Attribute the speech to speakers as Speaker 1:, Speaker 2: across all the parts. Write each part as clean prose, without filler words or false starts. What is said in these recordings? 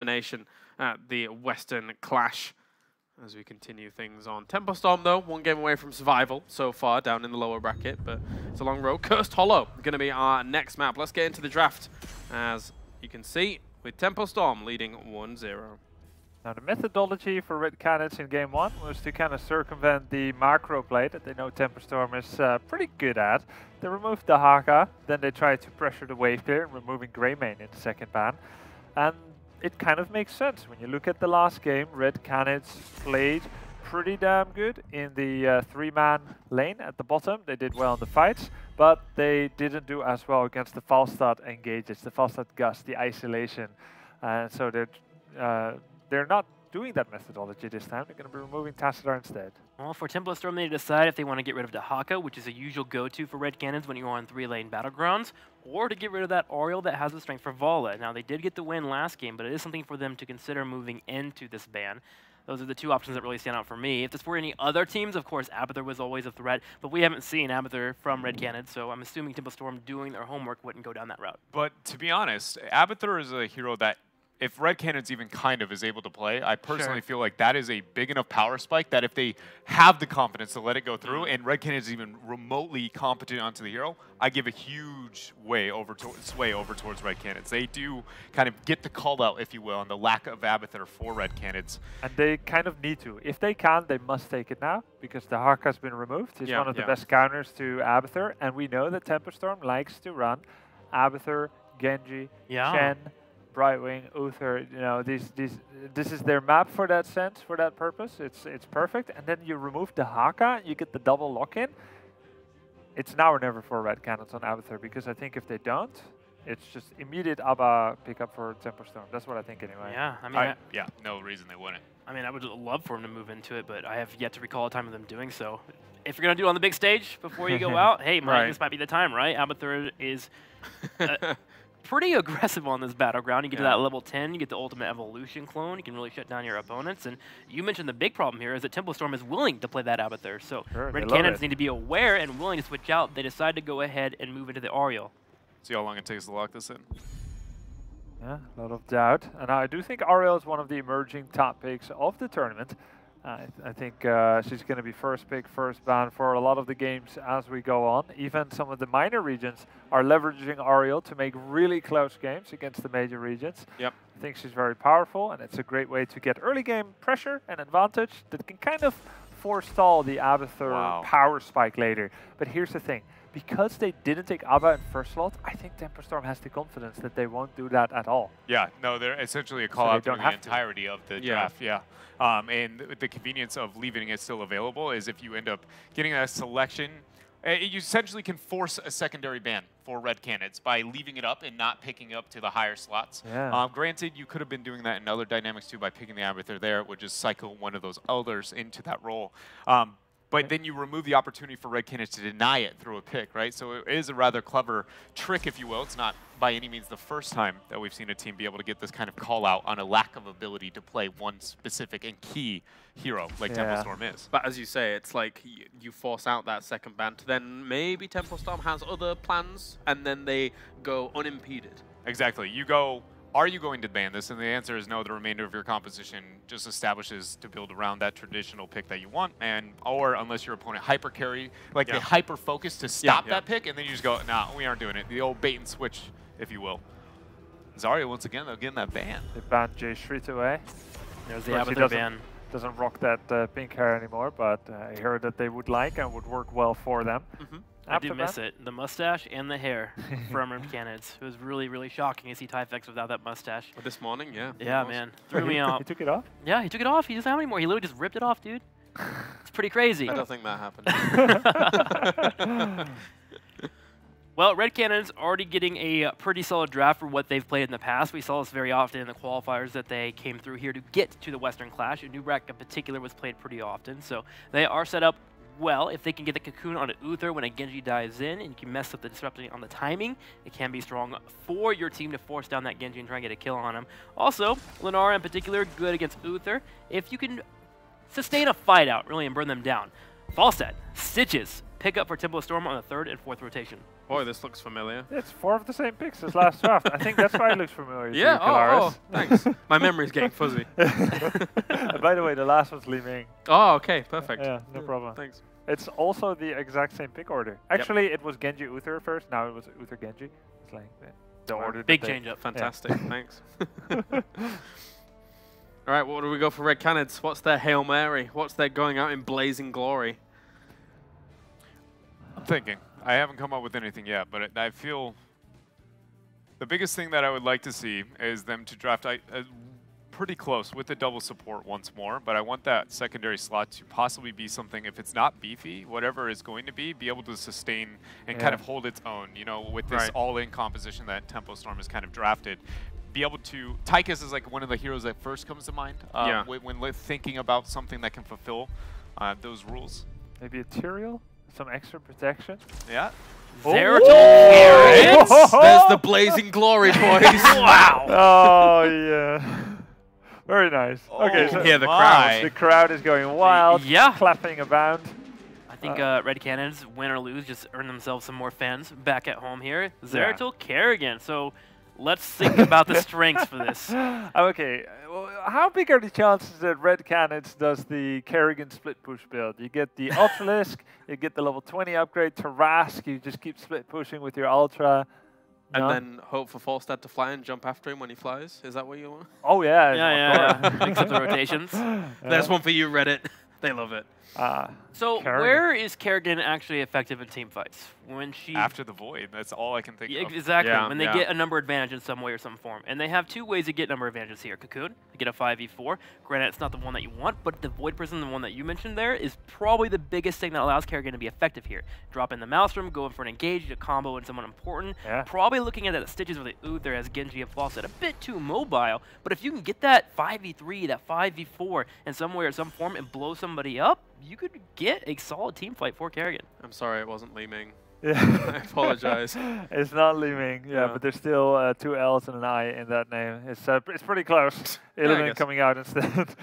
Speaker 1: domination at the Western Clash. As we continue things on. Tempo Storm, though, one game away from survival so far, down in the lower bracket, but it's a long road. Cursed Hollow going to be our next map. Let's get into the draft, as you can see, with Tempo Storm leading 1-0.
Speaker 2: Now, the methodology for Red Canids in game 1 was to kind of circumvent the macro play that they know Tempo Storm is pretty good at. They removed the Haka, then they tried to pressure the wave clear, removing Greymane in the second ban. And it kind of makes sense. When you look at the last game, Red Canids played pretty damn good in the 3-man lane at the bottom. They did well in the fights, but they didn't do as well against the Falstad engages, the Falstad Gust, the isolation. And so they're not doing that methodology this time. They're going to be removing Tassadar instead.
Speaker 3: Well, for Tempo Storm, they decide if they want to get rid of the Haka, which is a usual go-to for Red Canids when you're on 3-lane Battlegrounds, or to get rid of that Oriole that has the strength for Vala. Now, they did get the win last game, but it is something for them to consider moving into this ban. Those are the two options that really stand out for me. If this were any other teams, of course, Abathur was always a threat, but we haven't seen Abathur from Red Canids, so I'm assuming Tempo Storm doing their homework wouldn't go down that route.
Speaker 4: But to be honest, Abathur is a hero that if Red Canids even kind of is able to play, I personally feel like that is a big enough power spike that if they have the confidence to let it go through, and Red Canids is even remotely competent onto the hero, I give a huge sway over towards Red Canids. They do kind of get the call out, if you will, on the lack of Abathur for Red Canids.
Speaker 2: And they kind of need to. If they can, they must take it now, because the Haka has been removed. It's one of the best counters to Abathur, and we know that Tempo Storm likes to run Abathur, Genji, Shen, Brightwing, Uther, you know, this is their map for that sense, for that purpose. It's perfect. And then you remove the Haka, you get the double lock-in. It's now or never for Red Canids on Abathur, because I think if they don't, it's just immediate ABBA pickup for Tempo Storm. That's what I think anyway.
Speaker 3: Yeah, I mean,
Speaker 4: yeah, no reason they wouldn't.
Speaker 3: I mean, I would love for them to move into it, but I have yet to recall a time of them doing so. If you're going to do it on the big stage before you go out, hey, this might be the time, right? Abathur is pretty aggressive on this battleground. You get to that level 10, you get the ultimate evolution clone, you can really shut down your opponents. And you mentioned the big problem here is that Tempo Storm is willing to play that Abathur. So Red Canids need to be aware and willing to switch out. They decide to go ahead and move into the Oriole.
Speaker 4: See how long it takes to lock this in.
Speaker 2: Yeah, a lot of doubt. And I do think Ariel is one of the emerging top picks of the tournament. I think she's going to be first pick, first ban for a lot of the games as we go on. Even some of the minor regions are leveraging Ariel to make really close games against the major regions.
Speaker 1: Yep.
Speaker 2: I think she's very powerful, and it's a great way to get early game pressure and advantage that can kind of forestall the Abathur power spike later. But here's the thing. Because they didn't take ABBA in first slot, I think Tempo Storm has the confidence that they won't do that at all.
Speaker 4: Yeah, no, they're essentially a call out to the entirety of the draft, and the convenience of leaving it still available is if you end up getting a selection, you essentially can force a secondary ban for Red Canids by leaving it up and not picking up to the higher slots.
Speaker 2: Yeah.
Speaker 4: Granted, you could have been doing that in other dynamics too by picking the Abathur there. It would just cycle one of those elders into that role. But then you remove the opportunity for Red Canids to deny it through a pick, right? So it is a rather clever trick, if you will. It's not by any means the first time that we've seen a team be able to get this kind of call out on a lack of ability to play one specific and key hero like Tempo Storm is.
Speaker 1: But as you say, it's like you force out that second ban, then maybe Tempo Storm has other plans, and then they go unimpeded.
Speaker 4: Exactly. You go, are you going to ban this? And the answer is no. The remainder of your composition just establishes to build around that traditional pick that you want, or unless your opponent hyper carry, like they hyper focus to stop that pick, and then you just go, nah, we aren't doing it. The old bait and switch, if you will. Zarya once again, they're getting that ban.
Speaker 2: They banned Jay Shrit away.
Speaker 3: There's the Abathur ban.
Speaker 2: Doesn't rock that pink hair anymore, but I heard that they would like and would work well for them.
Speaker 3: I do miss it. The mustache and the hair from Red Canids. It was really, really shocking to see Typhex without that mustache.
Speaker 1: Well, this morning,
Speaker 3: Yeah, man. Threw me off.
Speaker 2: He took it off?
Speaker 3: Yeah, he took it off. He doesn't have it anymore. He literally just ripped it off, dude. It's pretty crazy.
Speaker 1: I don't think that happened.
Speaker 3: Well, Red Canids already getting a pretty solid draft for what they've played in the past. We saw this very often in the qualifiers that they came through here to get to the Western Clash. And Nubrak in particular was played pretty often. So they are set up well. If they can get the cocoon on an Uther when a Genji dives in and you can mess up the disrupting on the timing, it can be strong for your team to force down that Genji and try and get a kill on him. Also, Lenara in particular, good against Uther. If you can sustain a fight out, really, and burn them down. Falstad, Stitches, pick up for Tempo Storm on the 3rd and 4th rotation.
Speaker 1: Boy, this looks familiar.
Speaker 2: It's 4 of the same picks as last draft. I think that's why it looks familiar.
Speaker 1: Yeah,
Speaker 2: to you, Kalaris.
Speaker 1: thanks. My memory's getting fuzzy.
Speaker 2: By the way, the last one's Li Ming.
Speaker 1: Oh, okay, perfect.
Speaker 2: Yeah, no problem.
Speaker 1: Thanks.
Speaker 2: It's also the exact same pick order. Actually, it was Genji Uther first. Now it was Uther Genji. It's like the order.
Speaker 3: Big
Speaker 2: that they-
Speaker 3: change up.
Speaker 1: Fantastic, thanks. All right, what do we go for Red Canids? What's their Hail Mary? What's their going out in blazing glory?
Speaker 4: I'm thinking. I haven't come up with anything yet, but I feel the biggest thing that I would like to see is them to draft pretty close with the double support once more, but I want that secondary slot to possibly be something, if it's not beefy, whatever it's going to be able to sustain and kind of hold its own, you know, with this all-in composition that Tempo Storm has kind of drafted. Be able to, Tychus is like one of the heroes that first comes to mind when thinking about something that can fulfill those rules.
Speaker 2: Maybe a Tyrael? Some extra protection?
Speaker 4: Yeah.
Speaker 3: Zeratul Canids.
Speaker 1: There's the blazing glory, boys.
Speaker 3: Wow.
Speaker 2: Oh, yeah. Very nice. Okay,
Speaker 4: Oh
Speaker 2: so
Speaker 1: Hear the crowd.
Speaker 2: the crowd is going wild,
Speaker 3: Yeah.
Speaker 2: clapping abound.
Speaker 3: I think Red Canids, win or lose, just earn themselves some more fans back at home here. Zeratul Kerrigan. So let's think about the strengths for this.
Speaker 2: Okay, well, how big are the chances that Red Canids does the Kerrigan split push build? You get the Ultralisk, you get the level 20 upgrade to Rask, you just keep split pushing with your Ultra.
Speaker 1: And
Speaker 2: No?
Speaker 1: then hope for Falstad to fly and jump after him when he flies. Is that what you want?
Speaker 2: Oh yeah,
Speaker 3: Yeah. Mix up the rotations.
Speaker 1: There's one for you, Reddit. They love it.
Speaker 3: So
Speaker 2: Kerrigan.
Speaker 3: where is Kerrigan actually effective in team fights? When she
Speaker 4: After the void, that's all I can think
Speaker 3: Yeah,
Speaker 4: of.
Speaker 3: exactly.
Speaker 1: Yeah,
Speaker 3: when they
Speaker 1: yeah.
Speaker 3: get a number advantage in some way or some form. And they have two ways to get number advantages here. Cocoon, to get a 5v4. Granted, it's not the one that you want, but the Void Prison, the one that you mentioned there, is probably the biggest thing that allows Kerrigan to be effective here. Drop in the Maelstrom, go in for an engage, a combo, and someone important.
Speaker 2: Yeah.
Speaker 3: Probably looking at the Stitches with the Uther as Genji and Falstad, a bit too mobile. But if you can get that 5v3, that 5v4 in some way or some form and blow somebody up, you could get a solid team fight for Kerrigan.
Speaker 1: I'm sorry, it wasn't Li Ming. I
Speaker 2: Yeah.
Speaker 1: apologize.
Speaker 2: It's not Li Ming, yeah, but there's still 2 L's and an I in that name. It's pretty close. Illidan
Speaker 1: guess.
Speaker 2: coming out instead.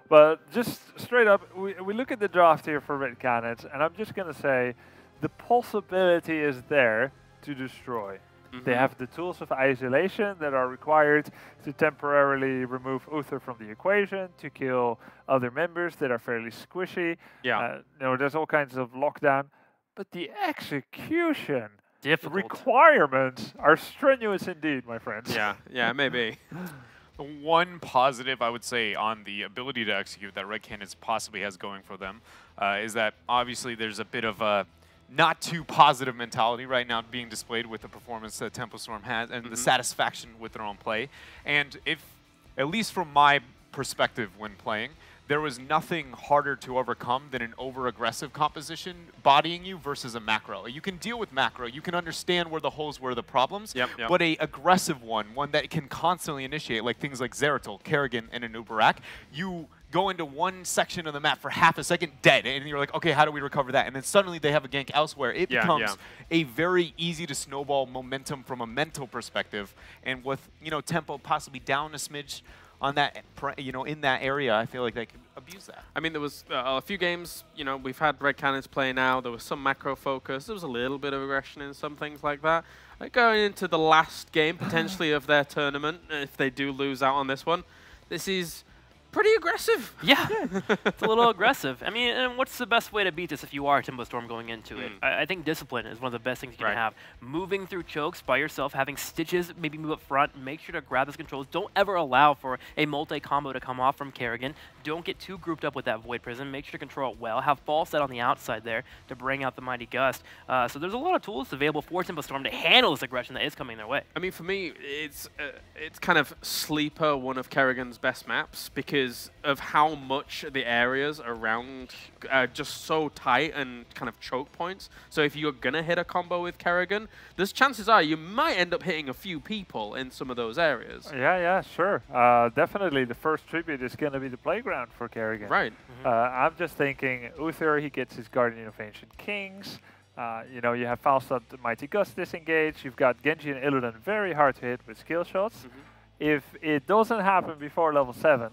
Speaker 2: But just straight up, we look at the draft here for Red Canids, and I'm just going to say the possibility is there to destroy. They have the tools of isolation that are required to temporarily remove Uther from the equation, to kill other members that are fairly squishy.
Speaker 1: Yeah.
Speaker 2: You know, there's all kinds of lockdown. But the execution
Speaker 3: Difficult.
Speaker 2: requirements are strenuous indeed, my friends.
Speaker 1: Yeah, maybe.
Speaker 4: The one positive I would say on the ability to execute that Red Canids possibly has going for them is that obviously there's a bit of a not too positive mentality right now being displayed with the performance that Tempo Storm has and the satisfaction with their own play. And if, at least from my perspective when playing, there was nothing harder to overcome than an over-aggressive composition bodying you versus a macro. You can deal with macro, you can understand where the holes were the problems, but a aggressive one that can constantly initiate, like things like Zeratul, Kerrigan, and an Uberak, you go into one section of the map for half a second, dead, and you're like, okay, how do we recover that? And then suddenly they have a gank elsewhere. It becomes a very easy to snowball momentum from a mental perspective, and with Tempo possibly down a smidge on that, in that area, I feel like they could abuse that.
Speaker 1: I mean, there was a few games, we've had Red Canids play now. There was some macro focus. There was a little bit of aggression in some things like that. Going into the last game, potentially, of their tournament, if they do lose out on this one, this is pretty aggressive.
Speaker 3: Yeah, it's a little aggressive. I mean, and what's the best way to beat this if you are Tempo Storm going into it? I think discipline is one of the best things you can have. Moving through chokes by yourself, having Stitches maybe move up front, make sure to grab those controls. Don't ever allow for a multi-combo to come off from Kerrigan. Don't get too grouped up with that Void Prison. Make sure to control it well. Have Falstad on the outside there to bring out the Mighty Gust. So there's a lot of tools available for Tempo Storm to handle this aggression that is coming their way.
Speaker 1: I mean, for me, it's kind of sleeper one of Kerrigan's best maps because of how much the areas around are just so tight and kind of choke points. So if you're going to hit a combo with Kerrigan, there's chances are you might end up hitting a few people in some of those areas.
Speaker 2: Yeah, sure. Definitely the first tribute is going to be the playground for Kerrigan.
Speaker 1: Right.
Speaker 2: I'm just thinking Uther, he gets his Guardian of Ancient Kings. You have Falstad, the Mighty Gust disengage. You've got Genji and Illidan very hard to hit with skill shots. If it doesn't happen before level 7,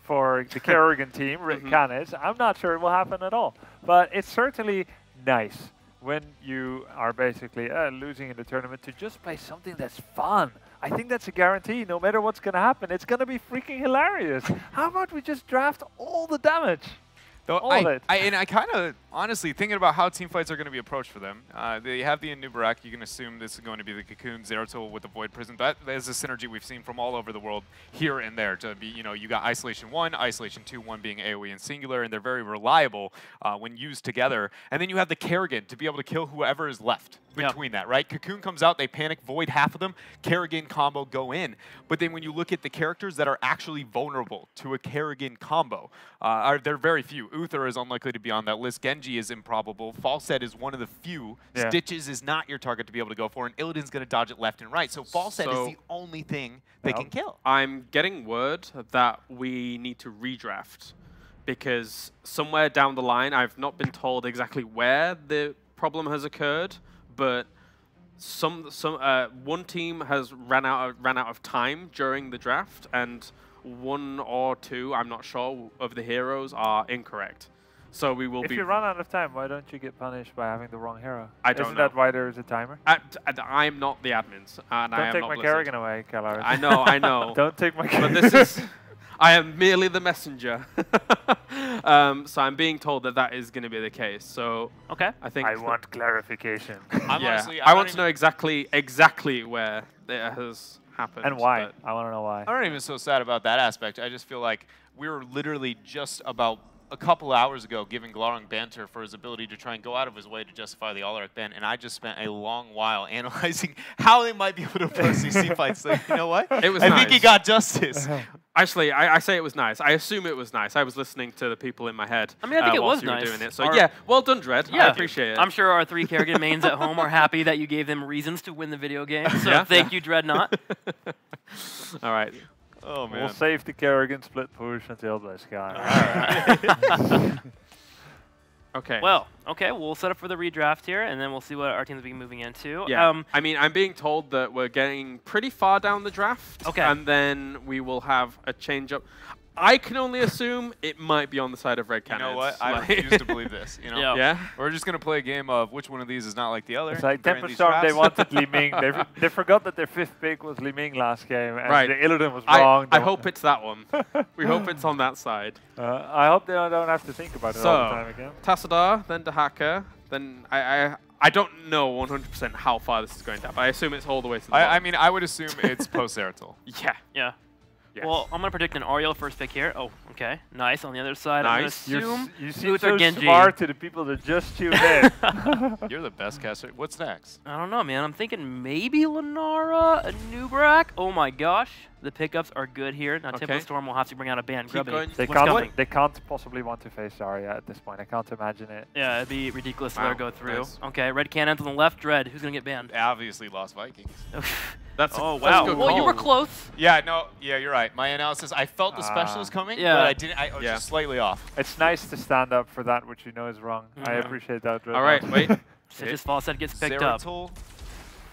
Speaker 2: for the Kerrigan team, Canids. I'm not sure it will happen at all. But it's certainly nice when you are basically losing in the tournament to just play something that's fun. I think that's a guarantee. No matter what's going to happen, it's going to be freaking hilarious. How about we just draft all the damage? All of it.
Speaker 4: I kind of, honestly, thinking about how team fights are going to be approached for them. They have the Nubarak. You can assume this is going to be the Cocoon, Zeratul with the Void Prison. That is a synergy we've seen from all over the world here and there. To be, you got Isolation 1, Isolation 2, one being AoE and singular, and they're very reliable when used together. And then you have the Kerrigan to be able to kill whoever is left between that, right? Cocoon comes out, they panic, Void half of them, Kerrigan combo go in. But then when you look at the characters that are actually vulnerable to a Kerrigan combo, they're very few. Uther is unlikely to be on that list. Genji is improbable. Falset is one of the few. Yeah. Stitches is not your target to be able to go for, and Illidan's going to dodge it left and right. So Falset is the only thing they can kill.
Speaker 1: I'm getting word that we need to redraft because somewhere down the line, I've not been told exactly where the problem has occurred, but one team has ran out of time during the draft, and one or two, I'm not sure, of the heroes are incorrect. So we will
Speaker 2: If you run out of time, why don't you get punished by having the wrong hero?
Speaker 1: I don't know.
Speaker 2: Isn't that why there is a timer?
Speaker 1: I'm not the admins, and
Speaker 2: don't
Speaker 1: I am
Speaker 2: take
Speaker 1: not
Speaker 2: my
Speaker 1: blizzard.
Speaker 2: Kerrigan away, Calaris.
Speaker 1: I know, I know.
Speaker 2: Don't take my Kerrigan.
Speaker 1: But this is, I am merely the messenger. So I'm being told that that is going to be the case. So I think
Speaker 2: I want clarification.
Speaker 1: I want to know exactly where it has happened.
Speaker 2: And why? I want to know why.
Speaker 4: I'm not even so sad about that aspect. I just feel like we were literally just about a couple hours ago giving Glarung banter for his ability to try and go out of his way to justify the Alarak ban, and I just spent a long while analyzing how they might be able to approach these team fights. Like, you know what?
Speaker 1: It was
Speaker 4: I think he got justice.
Speaker 1: Actually, I say it was nice. I assume it was nice. I was listening to the people in my head.
Speaker 3: I mean, I think it was
Speaker 1: nice.
Speaker 3: nice.
Speaker 1: Doing it. So yeah, well done, Dread.
Speaker 3: Yeah,
Speaker 1: I appreciate it.
Speaker 3: I'm sure our 3 Kerrigan mains at home are happy that you gave them reasons to win the video game. So thank you, Dreadnought.
Speaker 1: All right.
Speaker 4: Oh man.
Speaker 2: We'll save the Kerrigan split push until this guy.
Speaker 3: Alright.
Speaker 1: Okay.
Speaker 3: Well, we'll set up for the redraft here, and then we'll see what our teams will be moving into.
Speaker 1: Yeah. I mean, I'm being told that we're getting pretty far down the draft.
Speaker 3: Okay.
Speaker 1: And then we will have a change up. I can only assume it might be on the side of Red Canids.
Speaker 4: You know what? I refuse to believe this. You know?
Speaker 1: Yeah.
Speaker 4: We're just gonna play a game of which one of these is not like the other.
Speaker 2: It's like Temper Storm, they wanted Li Ming. They forgot that their 5th pick was Li Ming last game, and the Illidan was wrong.
Speaker 1: I hope it's that one. We hope it's on that side.
Speaker 2: I hope they don't have to think about it all the time again.
Speaker 1: Tassadar, then Dahaka, then I don't know 100% how far this is going down, but I assume it's all the way to the bottom.
Speaker 4: I mean, I would assume it's post-Zeratul.
Speaker 1: Yeah.
Speaker 3: Yeah.
Speaker 1: Yes.
Speaker 3: Well, I'm going to predict an Ariel first pick here. Oh, okay. Nice. On the other side,
Speaker 1: Nice.
Speaker 3: I'm going to assume
Speaker 2: You seem
Speaker 3: Uther
Speaker 2: so
Speaker 3: Genji.
Speaker 2: smart to the people that just tuned in.
Speaker 4: You're the best caster. What's next?
Speaker 3: I don't know, man. I'm thinking maybe Lunara, a Nubarak. Oh my gosh. The pickups are good here. Now Tempo Storm will have to bring out a band.
Speaker 1: Keep going.
Speaker 2: They can't possibly want to face Zarya at this point. I can't imagine it.
Speaker 3: Yeah, it'd be ridiculous to let her go through.
Speaker 1: Nice.
Speaker 3: Okay, Red Canids on the left. Dread, who's going to get banned?
Speaker 4: Obviously, Lost Vikings.
Speaker 1: That's
Speaker 3: wow.
Speaker 1: That's a good
Speaker 3: Well, you
Speaker 1: call.
Speaker 3: were close.
Speaker 4: Yeah, no, yeah, you're right. My analysis, I felt the specialist coming,
Speaker 3: Yeah.
Speaker 4: but I didn't. I was just slightly off.
Speaker 2: It's nice to stand up for that which you know is wrong. I appreciate that.
Speaker 1: All right, wait.
Speaker 3: Stitch's Falset gets picked up.
Speaker 4: Zeratul.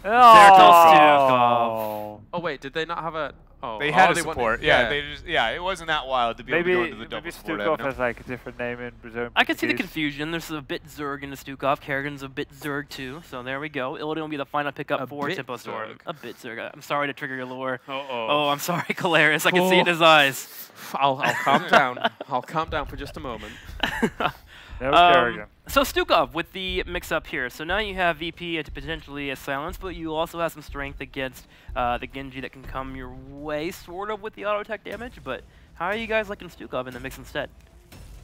Speaker 3: Zeratul
Speaker 1: Oh wait, did they not have a? Oh,
Speaker 4: They had a
Speaker 1: they
Speaker 4: support.
Speaker 1: wanted-
Speaker 4: They just it wasn't that wild to be able to go
Speaker 2: Maybe
Speaker 4: into the double
Speaker 2: maybe
Speaker 4: support
Speaker 2: Stukov
Speaker 4: avenue.
Speaker 2: has like a different name in Brazil.
Speaker 3: I can see the confusion. There's a bit Zerg in the Stukov. Kerrigan's a bit Zerg too. So there we go. Illidan will be the final pickup for
Speaker 1: bit
Speaker 3: Tempo Storm.
Speaker 1: Zerg.
Speaker 3: A bit Zerg. I'm sorry to trigger your lore.
Speaker 1: Uh-oh.
Speaker 3: Oh, I'm sorry, Calaris. I can see it in his eyes.
Speaker 1: I'll calm down. I'll calm down for just a moment.
Speaker 2: No Kerrigan.
Speaker 3: So Stukov with the mix-up here. So now you have VP to potentially a silence, but you also have some strength against the Genji that can come your way, sort of, with the auto-attack damage. But how are you guys liking Stukov in the mix instead?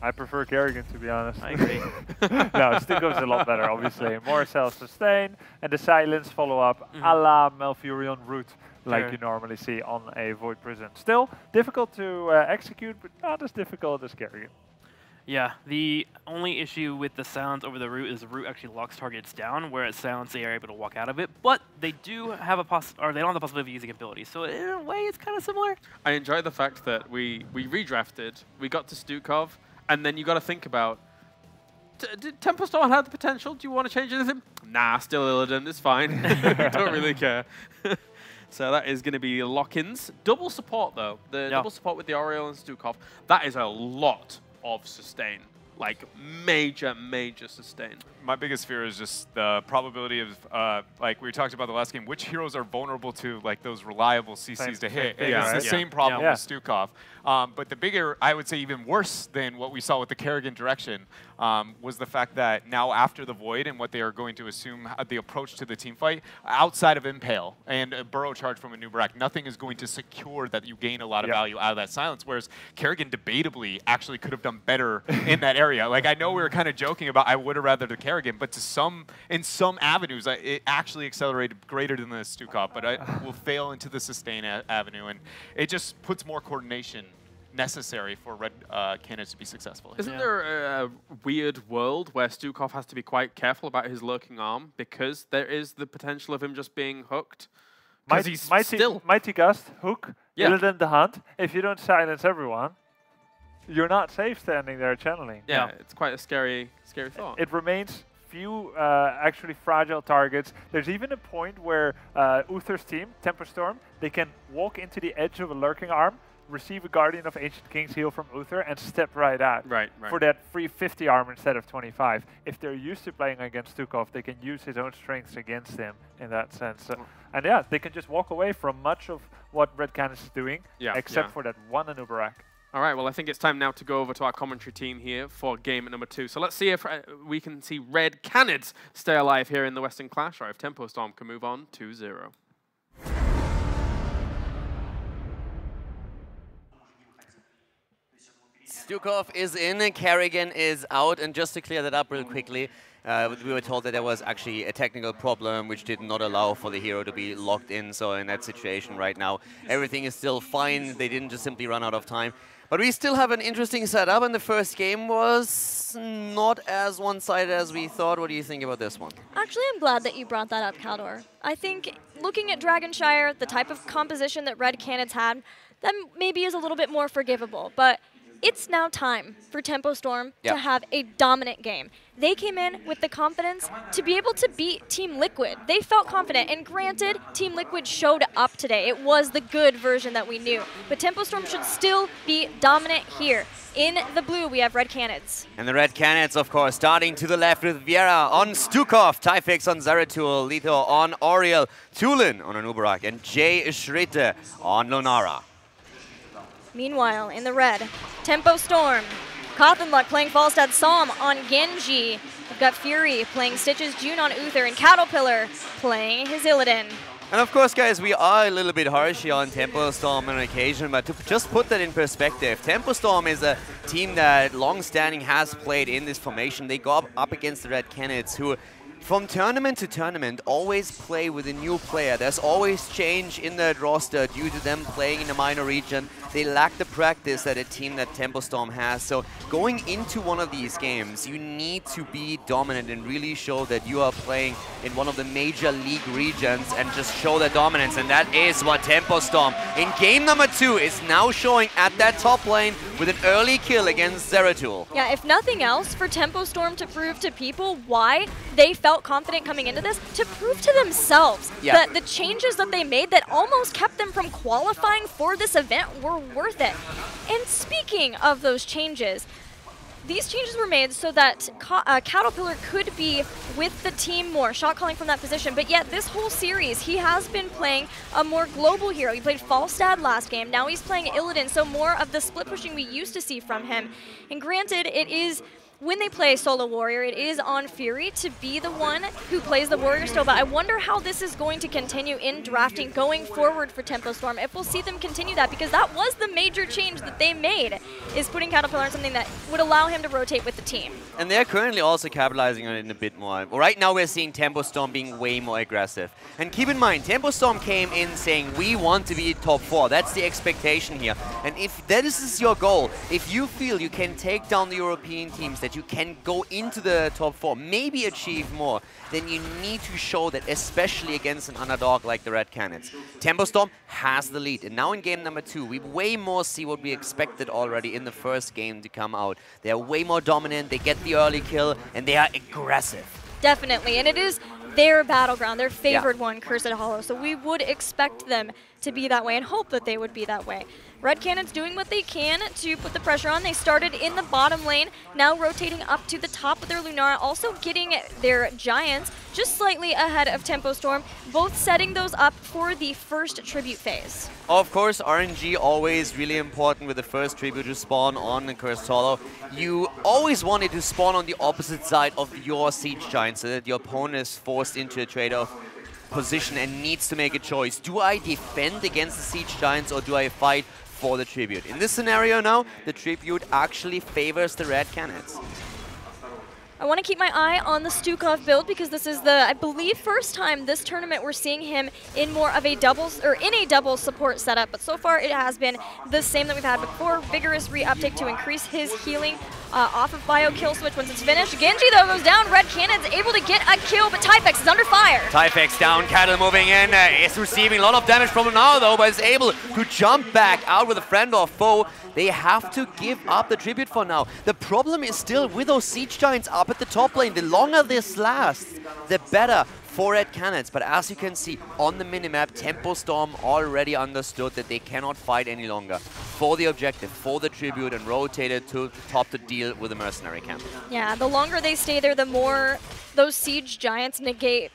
Speaker 2: I prefer Kerrigan, to be honest.
Speaker 3: I agree.
Speaker 2: No, Stukov's a lot better, obviously. More self-sustain, and the silence follow-up a la Malfurion route, like you normally see on a Void Prison. Still, difficult to execute, but not as difficult as Kerrigan.
Speaker 3: Yeah, the only issue with the silence over the root is the root actually locks targets down, whereas silence they are able to walk out of it. But they do have a they don't have the possibility of using abilities. So in a way, it's kind of similar.
Speaker 1: I enjoy the fact that we redrafted, we got to Stukov, and then you got to think about, did Tempo Storm have the potential? Do you want to change anything? Nah, still Illidan, it's fine. Don't really care. So that is going to be lock-ins. Double support, though. The double support with the Oriole and Stukov, that is a lot of sustain. Like, major, major sustain.
Speaker 4: My biggest fear is just the probability of, like we talked about the last game, which heroes are vulnerable to like those reliable CCs to hit. It's the same problem with Stukov. But the bigger, I would say even worse than what we saw with the Kerrigan direction, was the fact that now after the Void and what they are going to assume the approach to the team fight, outside of Impale and a Burrow Charge from a Nubarak, nothing is going to secure that you gain a lot of value out of that silence, whereas Kerrigan debatably actually could have done better in that area. Like, I know we were kind of joking about I would have rather the Kerrigan, but in some avenues, it actually accelerated greater than the Stukov, but I will fail into the sustain avenue, and it just puts more coordination necessary for Red Canids to be successful.
Speaker 1: Isn't there a weird world where Stukov has to be quite careful about his lurking arm because there is the potential of him just being hooked?
Speaker 2: Mighty Gust, hook, Illidan the Hunt. If you don't silence everyone, you're not safe standing there channeling.
Speaker 1: Yeah, it's quite a scary thought.
Speaker 2: It remains few actually fragile targets. There's even a point where Uther's team, Temper Storm, they can walk into the edge of a lurking arm, receive a Guardian of Ancient King's heal from Uther, and step right out for that free 50 arm instead of 25. If they're used to playing against Stukov, they can use his own strengths against him in that sense. And yeah, they can just walk away from much of what Red Canids is doing, except for that one Anubarak.
Speaker 1: All right, well, I think it's time now to go over to our commentary team here for game number 2. So let's see if we can see Red Canids stay alive here in the Western Clash, or if Tempo Storm can move on 2-0.
Speaker 5: Stukov is in, Kerrigan is out, and just to clear that up real quickly, we were told that there was actually a technical problem which did not allow for the hero to be locked in, so in that situation right now, everything is still fine. They didn't just simply run out of time. But we still have an interesting setup, and the first game was not as one-sided as we thought. What do you think about this one?
Speaker 6: Actually, I'm glad that you brought that up, Kaldor. I think looking at Dragonshire, the type of composition that Red Canids had, that maybe is a little bit more forgivable, but it's now time for Tempo Storm to have a dominant game. They came in with the confidence to be able to beat Team Liquid. They felt confident, and granted, Team Liquid showed up today. It was the good version that we knew. But Tempo Storm should still be dominant here. In the blue, we have Red Canids.
Speaker 5: And the Red Canids, of course, starting to the left with Viera on Stukov, Typhix on Zeratul, Lito on Oriel, Tulin on Anubarak, and Jay Schritte on Lonara.
Speaker 6: Meanwhile, in the red, Tempo Storm, Cothenluck playing Falstad Psalm on Genji. We've got Fury playing Stitches June on Uther, and Caterpillar playing his Illidan.
Speaker 5: And of course, guys, we are a little bit harsh here on Tempo Storm on occasion, but to just put that in perspective, Tempo Storm is a team that long-standing has played in this formation. They go up against the Red Canids, who from tournament to tournament always play with a new player. There's always change in that roster due to them playing in a minor region. They lack the practice that a team that Tempo Storm has. So going into one of these games, you need to be dominant and really show that you are playing in one of the major league regions and just show their dominance. And that is what Tempo Storm in game number 2 is now showing at that top lane with an early kill against Zeratul.
Speaker 6: Yeah, if nothing else, for Tempo Storm to prove to people why they felt confident coming into this, to prove to themselves that the changes that they made that almost kept them from qualifying for this event were worth it. And speaking of those changes, these changes were made so that Caterpillar could be with the team more, shot calling from that position, but yet this whole series, he has been playing a more global hero. He played Falstad last game, now he's playing Illidan, so more of the split pushing we used to see from him. And granted, it is, when they play solo warrior, it is on Fury to be the one who plays the warrior still, but I wonder how this is going to continue in drafting going forward for Tempo Storm, if we'll see them continue that, because that was the major change that they made, is putting Caterpillar on something that would allow him to rotate with the team.
Speaker 5: And they're currently also capitalizing on it a bit more. Right now we're seeing Tempo Storm being way more aggressive. And keep in mind, Tempo Storm came in saying, we want to be top 4. That's the expectation here. And if that is your goal, if you feel you can take down the European teams, that you can go into the top 4, maybe achieve more, then you need to show that, especially against an underdog like the Red Canids. Tempo Storm has the lead, and now in game number 2, we way more see what we expected already in the first game to come out. They're way more dominant, they get the early kill, and they are aggressive.
Speaker 6: Definitely, and it is their battleground, their favored one, Cursed Hollow. So we would expect them to be that way and hope that they would be that way. Red Canids doing what they can to put the pressure on. They started in the bottom lane, now rotating up to the top with their Lunara, also getting their Giants just slightly ahead of Tempo Storm, both setting those up for the first tribute phase.
Speaker 5: Of course, RNG always really important with the first tribute to spawn on the Cursed Hollow. You always want it to spawn on the opposite side of your Siege Giant so that your opponent is forced into a trade-off position and needs to make a choice. Do I defend against the Siege Giants or do I fight for the tribute? In this scenario now, the tribute actually favors the Red Canids.
Speaker 6: I want to keep my eye on the Stukov build because this is the, I believe, first time this tournament we're seeing him in more of a doubles, or in a double support setup. But so far it has been the same that we've had before. Vigorous re-uptake to increase his healing off of Bio Kill Switch once it's finished. Genji though goes down. Red Canids able to get a kill, but Typex is under fire.
Speaker 5: Typex down, Cattle moving in, is receiving a lot of damage from him now though, but is able to jump back out with a friend or foe. They have to give up the tribute for now. The problem is still with those Siege Giants up at the top lane. The longer this lasts, the better for Red Canids. But as you can see on the minimap, Tempo Storm already understood that they cannot fight any longer for the objective, for the tribute, and rotated to the top to deal with the mercenary camp.
Speaker 6: Yeah, the longer they stay there, the more those Siege Giants negate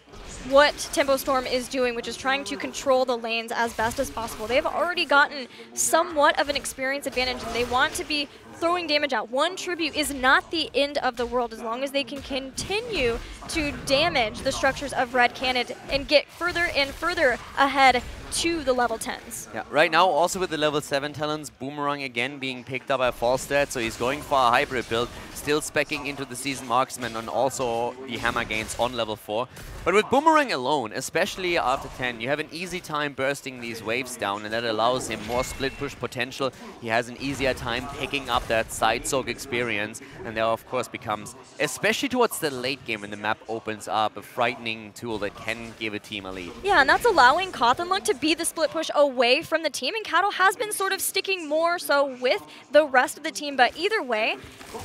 Speaker 6: what Tempo Storm is doing, which is trying to control the lanes as best as possible. They've already gotten somewhat of an experience advantage, and they want to be throwing damage out. One tribute is not the end of the world as long as they can continue to damage the structures of Red Canid and get further and further ahead to the level 10s.
Speaker 5: Yeah, right now also with the level 7 talents, Boomerang again being picked up by Falstad, so he's going for a hybrid build, still speccing into the Seasoned Marksman and also the hammer gains on level 4. But with Boomerang alone, especially after 10, you have an easy time bursting these waves down, and that allows him more split push potential. He has an easier time picking up that side soak experience, and there of course becomes, especially towards the late game when the map opens up, a frightening tool that can give a team a lead.
Speaker 6: Yeah, and that's allowing Cothenluck to be the split push away from the team, and Cattle has been sort of sticking more so with the rest of the team, but either way,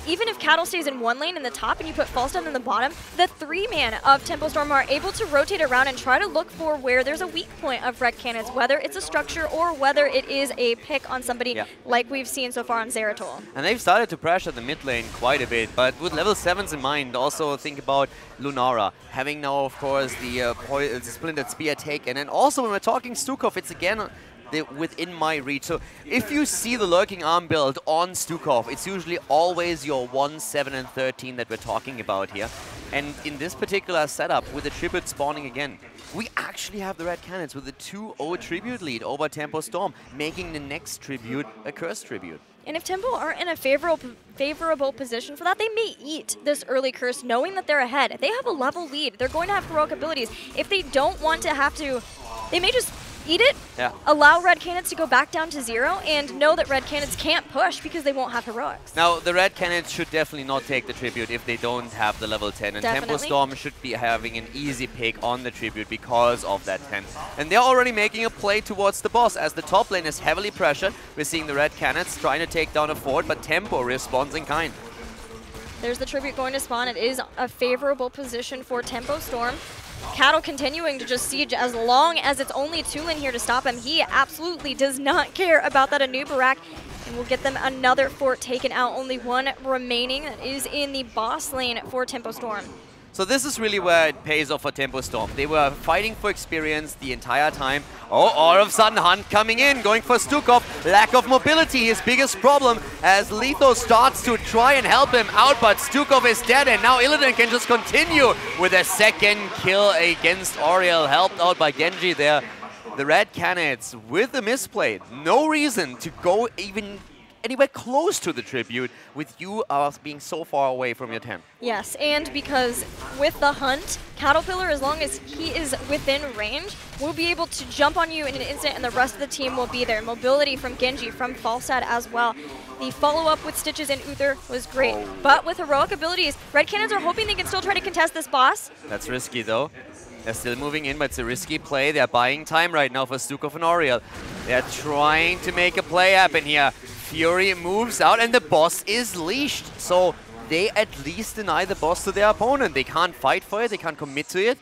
Speaker 6: even if Cattle stays in one lane in the top and you put Falstad in the bottom, the 3-man of Tempo Storm are able to rotate around and try to look for where there's a weak point of Red Canids, whether it's a structure or whether it is a pick on somebody like we've seen so far on Zeratol.
Speaker 5: And they've started to pressure the mid lane quite a bit, but with level 7s in mind, also think about Lunara, having now of course the Splintered Spear taken, and also when we're talking Stukov, it's again within my reach. So if you see the Lurking Arm build on Stukov, it's usually always your 1, 7, and 13 that we're talking about here. And in this particular setup, with the tribute spawning again, we actually have the Red Canids with a 2-0 tribute lead over Tempo Storm, making the next tribute a Curse tribute.
Speaker 6: And if Tempo aren't in a favorable position for that, they may eat this early curse knowing that they're ahead. They have a level lead. They're going to have heroic abilities. If they don't want to have to, they may just eat it, allow Red Canids to go back down to 0, and know that Red Canids can't push because they won't have heroics.
Speaker 5: Now, the Red Canids should definitely not take the tribute if they don't have the level 10, and Tempo Storm should be having an easy pick on the tribute because of that 10. And they're already making a play towards the boss as the top lane is heavily pressured. We're seeing the Red Canids trying to take down a fort, but Tempo responds in kind.
Speaker 6: There's the tribute going to spawn. It is a favorable position for Tempo Storm. Cattle continuing to just siege as long as it's only 2 in here to stop him. He absolutely does not care about that Anubarak, and will get them another fort taken out. Only 1 remaining that is in the boss lane for Tempo Storm.
Speaker 5: So this is really where it pays off for Tempo Storm. They were fighting for experience the entire time. Oh, all of a sudden Hunt coming in, going for Stukov. Lack of mobility, his biggest problem, as Letho starts to try and help him out, but Stukov is dead, and now Illidan can just continue with a second kill against Oriel, helped out by Genji there. The Red Canids with the misplay. No reason to go even anywhere close to the tribute with you being so far away from your 10.
Speaker 6: Yes, and because with the Hunt, Caterpillar, as long as he is within range, will be able to jump on you in an instant, and the rest of the team will be there. Mobility from Genji, from Falstad as well. The follow-up with Stitches and Uther was great, but with heroic abilities, Red Canids are hoping they can still try to contest this boss.
Speaker 5: That's risky though. They're still moving in, but it's a risky play. They're buying time right now for Stukov and Oriel. They're trying to make a play happen here. Fury moves out, and the boss is leashed. So they at least deny the boss to their opponent. They can't fight for it, they can't commit to it.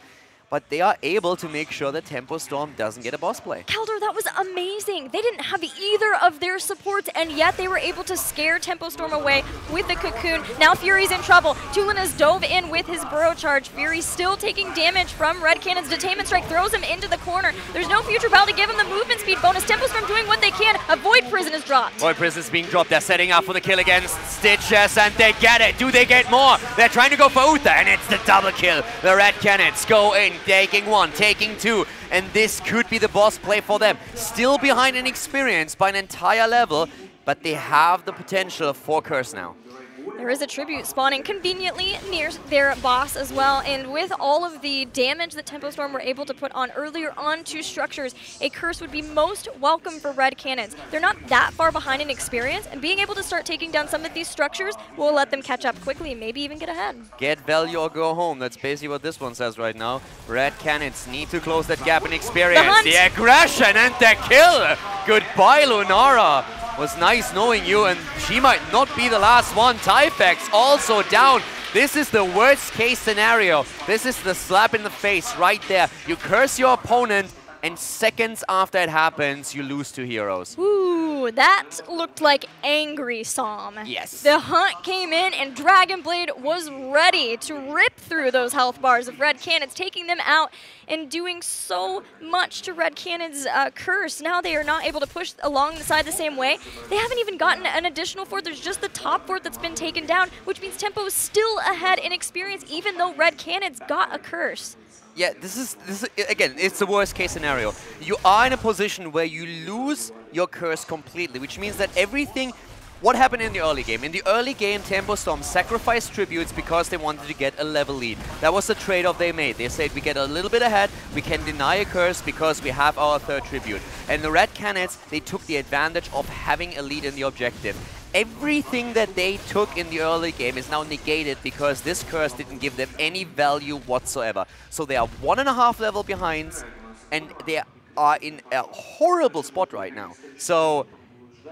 Speaker 5: but they are able to make sure that Tempo Storm doesn't get a boss play.
Speaker 6: Keldor, that was amazing. They didn't have either of their supports, and yet they were able to scare Tempo Storm away with the Cocoon. Now Fury's in trouble. Tulin has dove in with his Burrow Charge. Fury still taking damage from Red Cannon's Detainment Strike, throws him into the corner. There's no future battle to give him the movement speed bonus. Tempo Storm doing what they can. A Void Prison is dropped.
Speaker 5: Void Prison is being dropped. They're setting up for the kill against Stitches, and they get it. Do they get more? They're trying to go for Uther, and it's the double kill. The Red Canids go in, taking one, taking two, and this could be the boss play for them. Still behind in experience by an entire level, but they have the potential for Curse now.
Speaker 6: There is a tribute spawning conveniently near their boss as well, and with all of the damage that Tempo Storm were able to put on earlier onto structures, a curse would be most welcome for Red Cannons. They're not that far behind in experience, and being able to start taking down some of these structures will let them catch up quickly and maybe even get ahead.
Speaker 5: Get value or go home. That's basically what this one says right now. Red Cannons need to close that gap in experience. The aggression and the kill. Goodbye, Lunara. Was nice knowing you, and she might not be the last one. Typhex also down. This is the worst case scenario. This is the slap in the face right there. You curse your opponent, and seconds after it happens, you lose 2 heroes.
Speaker 6: Ooh, that looked like angry Psalm.
Speaker 5: Yes.
Speaker 6: The hunt came in, and Dragon Blade was ready to rip through those health bars of Red Cannons, taking them out and doing so much to Red Cannon's curse. Now they are not able to push along the side the same way. They haven't even gotten an additional fort. There's just the top fort that's been taken down, which means Tempo is still ahead in experience, even though Red Cannon's got a curse.
Speaker 5: Yeah, this is again, it's the worst case scenario. You are in a position where you lose your curse completely, which means that everything. What happened in the early game? In the early game, Tempo Storm sacrificed tributes because they wanted to get a level lead. That was the trade-off they made. They said, we get a little bit ahead, we can deny a curse because we have our 3rd tribute. And the Red Canids, they took the advantage of having a lead in the objective. Everything that they took in the early game is now negated because this curse didn't give them any value whatsoever. So they are 1.5 level behind, and they are in a horrible spot right now. So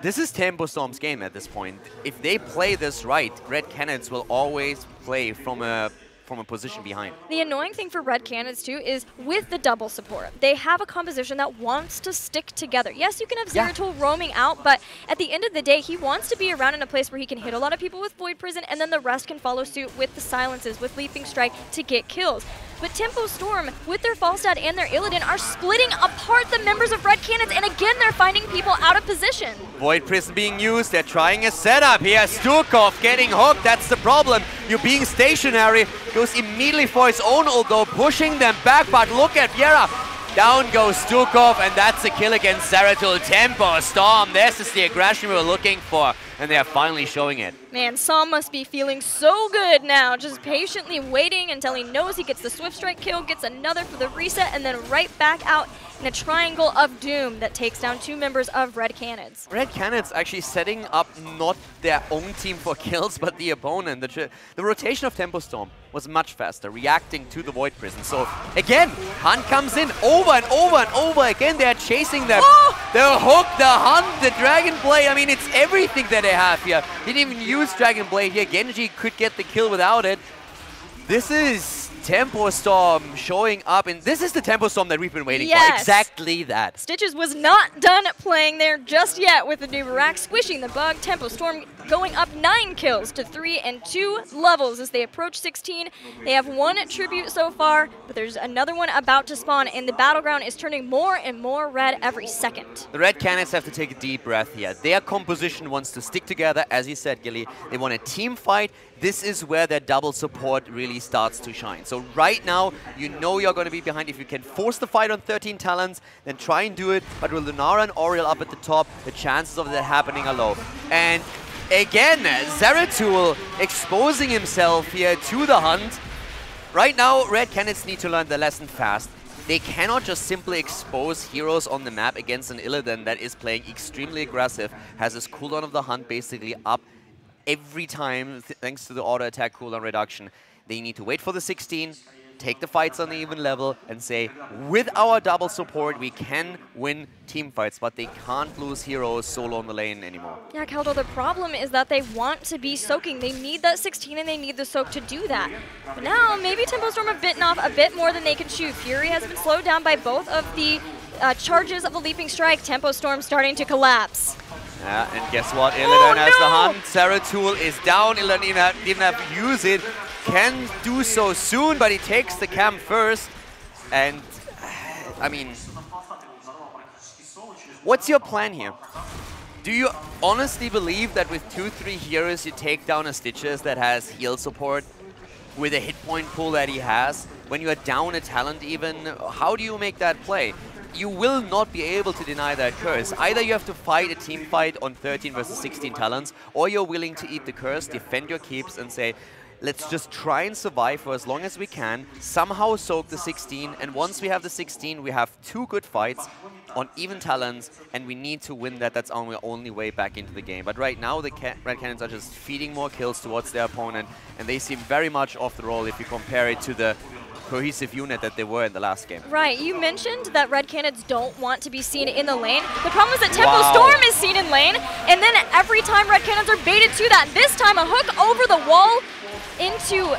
Speaker 5: this is Tempo Storm's game at this point. If they play this right, Red Cannons will always play from a position behind.
Speaker 6: The annoying thing for Red Cannons too is with the double support, they have a composition that wants to stick together. Yes, you can have Zeratul roaming out, but at the end of the day, he wants to be around in a place where he can hit a lot of people with Void Prison, and then the rest can follow suit with the silences, with Leaping Strike to get kills. But Tempo Storm, with their Falstad and their Illidan, are splitting apart the members of Red Cannons, and again, they're finding people out of position.
Speaker 5: Void Prison being used, they're trying a setup here. Stukov getting hooked, that's the problem. You're being stationary, goes immediately for his own ult though, pushing them back, but look at Viera. Down goes Stukov, and that's a kill against Zeratul. Tempo Storm, this is the aggression we were looking for, and they are finally showing it.
Speaker 6: Man, Psalm must be feeling so good now, just patiently waiting until he knows he gets the Swift Strike kill, gets another for the reset, and then right back out in a triangle of doom that takes down 2 members of Red Canids.
Speaker 5: Red Canids actually setting up not their own team for kills, but the opponent. The rotation of Tempo Storm was much faster, reacting to the Void Prison. So again, Hunt comes in over and over and over again. They're chasing them. Oh! The hook, the Hunt, the Dragon Blade. I mean, it's everything that they have here. Didn't even use Dragon Blade here. Genji could get the kill without it. This is Tempo Storm showing up, and this is the Tempo Storm that we've been waiting for. Exactly that.
Speaker 6: Stitches was not done playing there just yet with the new Barak, squishing the bug. Tempo Storm going up 9 kills to 3 and 2 levels as they approach 16. They have 1 tribute so far, but there's another one about to spawn, and the battleground is turning more and more red every second.
Speaker 5: The Red Canids have to take a deep breath here. Their composition wants to stick together, as you said, Gilly. They want a team fight. This is where their double support really starts to shine. So right now, you know you're going to be behind. If you can force the fight on 13 talents, then try and do it. But with Lunara and Oriel up at the top, the chances of that happening are low. And again, Zeratul exposing himself here to the Hunt. Right now, Red Canids need to learn the lesson fast. They cannot just simply expose heroes on the map against an Illidan that is playing extremely aggressive, has his cooldown of the Hunt basically up every time, thanks to the auto attack cooldown reduction. They need to wait for the 16, take the fights on the even level and say, with our double support, we can win team fights, but they can't lose heroes solo on the lane anymore.
Speaker 6: Yeah, Caldo, the problem is that they want to be soaking. They need that 16 and they need the soak to do that. But now, maybe Tempo Storm have bitten off a bit more than they can chew. Fury has been slowed down by both of the charges of the Leaping Strike. Tempo Storm starting to collapse.
Speaker 5: Yeah, and guess what? Illidan has the hunt. Zeratul is down. Illidan didn't have to use it. Can do so soon, but he takes the camp first. And, I mean, what's your plan here? Do you honestly believe that with 2-3 heroes you take down a Stitches that has heal support with a hit point pool that he has? When you are down a talent even, how do you make that play? You will not be able to deny that curse. Either you have to fight a team fight on 13 versus 16 talents, or you're willing to eat the curse, defend your keeps, and say, let's just try and survive for as long as we can, somehow soak the 16, and once we have the 16, we have 2 good fights on even talents, and we need to win that. That's our only way back into the game. But right now, the Red Canids are just feeding more kills towards their opponent, and they seem very much off the roll if you compare it to the cohesive unit that they were in the last game.
Speaker 6: Right, you mentioned that Red Canids don't want to be seen in the lane. The problem is that Tempo Storm is seen in lane, and then every time Red Canids are baited to that, this time a hook over the wall into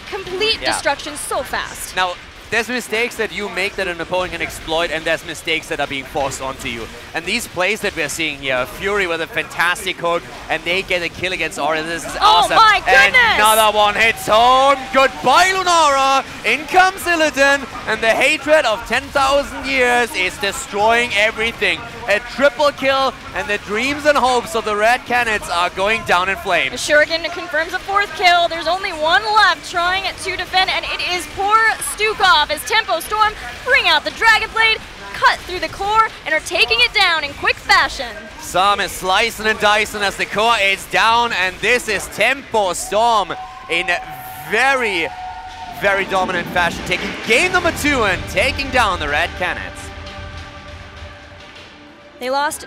Speaker 6: complete destruction so fast.
Speaker 5: Now, there's mistakes that you make that an opponent can exploit, and there's mistakes that are being forced onto you. And these plays that we're seeing here, Fury with a fantastic hook, and they get a kill against Aura. This is awesome.
Speaker 6: Oh my goodness!
Speaker 5: And another one hits home. Goodbye, Lunara. In comes Illidan, and the hatred of 10,000 years is destroying everything. A triple kill, and the dreams and hopes of the Red Canids are going down in flames.
Speaker 6: Shuriken confirms a 4th kill. There's only one left trying to defend, and it is poor Stukov as Tempo Storm bring out the Dragon Blade, cut through the core, and are taking it down in quick fashion.
Speaker 5: Sam is slicing and dicing as the core is down, and this is Tempo Storm in very, very dominant fashion, taking game number 2 and taking down the Red Canids.
Speaker 6: They lost